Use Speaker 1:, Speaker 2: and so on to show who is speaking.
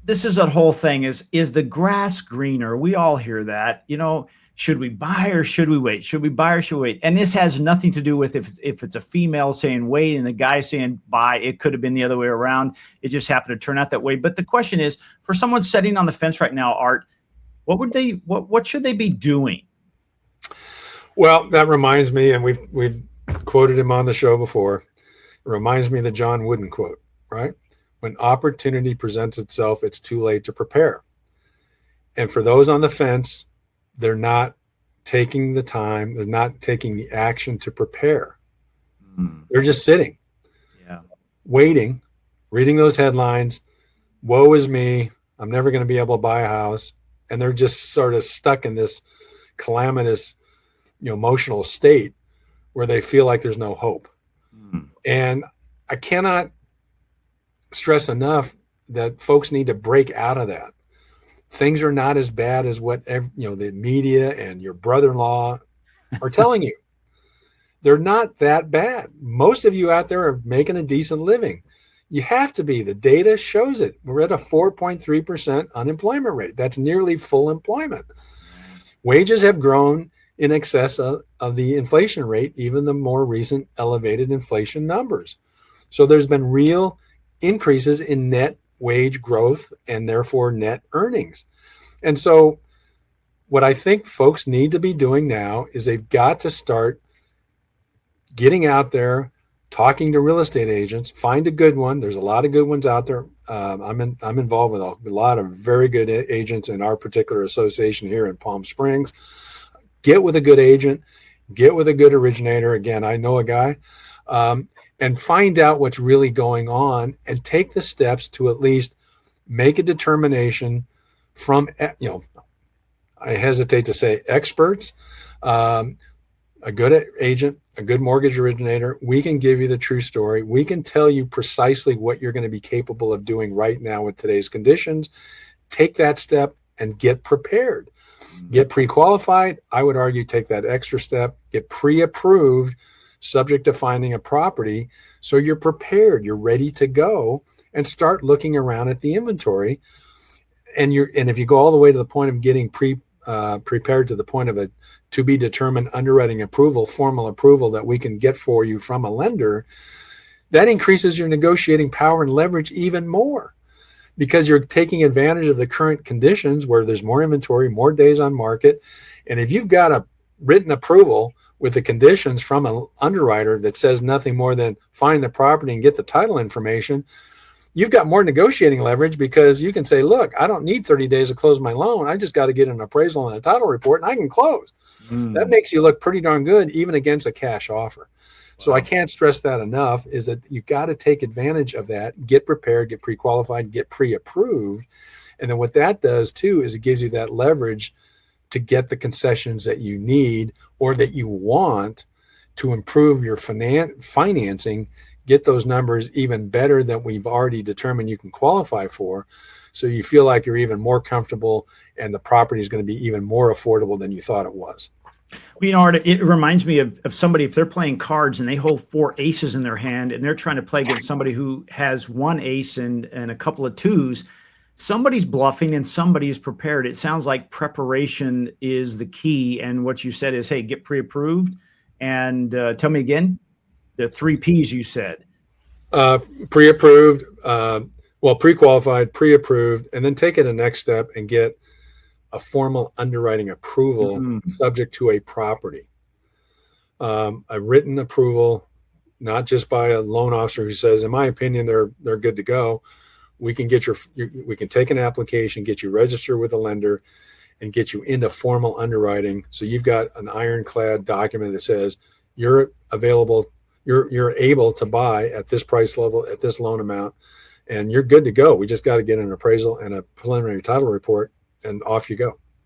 Speaker 1: this is that whole thing is the grass greener? We all hear that, should we buy or should we wait? Should we buy or should we wait? And this has nothing to do with if it's a female saying wait and the guy saying buy. It could have been the other way around. It just happened to turn out that way. But the question is, for someone sitting on the fence right now, Art, what should they be doing?
Speaker 2: Well, that reminds me, and we've quoted him on the show before. It reminds me of the John Wooden quote, right? When opportunity presents itself, it's too late to prepare. And for those on the fence, they're not taking the time, they're not taking the action to prepare. They're just sitting, waiting, reading those headlines. Woe is me. I'm never going to be able to buy a house. And they're just sort of stuck in this calamitous, emotional state where they feel like there's no hope. And I cannot stress enough that folks need to break out of that. Things are not as bad as what the media and your brother-in-law are telling you. They're not that bad. Most of you out there are making a decent living. You have to be. The data shows it. We're at a 4.3% unemployment rate. That's nearly full employment. Wages have grown in excess of the inflation rate, even the more recent elevated inflation numbers. So there's been real increases in net wage growth and therefore net earnings. And so what I think folks need to be doing now is they've got to start getting out there, talking to real estate agents, find a good one. There's a lot of good ones out there. I'm involved with a lot of very good agents in our particular association here in Palm Springs. Get with a good agent, get with a good originator. Again, I know a guy, and find out what's really going on and take the steps to at least make a determination from, I hesitate to say experts, a good agent, a good mortgage originator. We can give you the true story. We can tell you precisely what you're going to be capable of doing right now with today's conditions. Take that step and get prepared. Get pre-qualified. I would argue take that extra step, get pre-approved, subject to finding a property. So you're prepared, you're ready to go, and start looking around at the inventory. And if you go all the way to the point of getting prepared to the point of a to be determined underwriting approval, formal approval that we can get for you from a lender, that increases your negotiating power and leverage even more, because you're taking advantage of the current conditions where there's more inventory, more days on market. And if you've got a written approval with the conditions from an underwriter that says nothing more than find the property and get the title information, you've got more negotiating leverage, because you can say, look, I don't need 30 days to close my loan. I just got to get an appraisal and a title report and I can close. That makes you look pretty darn good, even against a cash offer. So I can't stress that enough, is that you got to take advantage of that, get prepared, get pre-qualified, get pre-approved. And then what that does too, is it gives you that leverage to get the concessions that you need or that you want to improve your financing, get those numbers even better than we've already determined you can qualify for. So you feel like you're even more comfortable and the property is going to be even more affordable than you thought it was.
Speaker 1: Well, Art, it reminds me of somebody, if they're playing cards and they hold 4 aces in their hand and they're trying to play against somebody who has 1 ace and a couple of 2s, somebody's bluffing and somebody's prepared. It sounds like preparation is the key. And what you said is, hey, get pre-approved. And tell me again, the 3 Ps you said.
Speaker 2: Pre-approved, pre-qualified, pre-approved, and then take it a next step and get a formal underwriting approval subject to a property. A written approval, not just by a loan officer who says, in my opinion, they're good to go. We can get we can take an application, get you registered with a lender, and get you into formal underwriting. So you've got an ironclad document that says you're available, you're able to buy at this price level, at this loan amount, and you're good to go. We just got to get an appraisal and a preliminary title report, and off you go.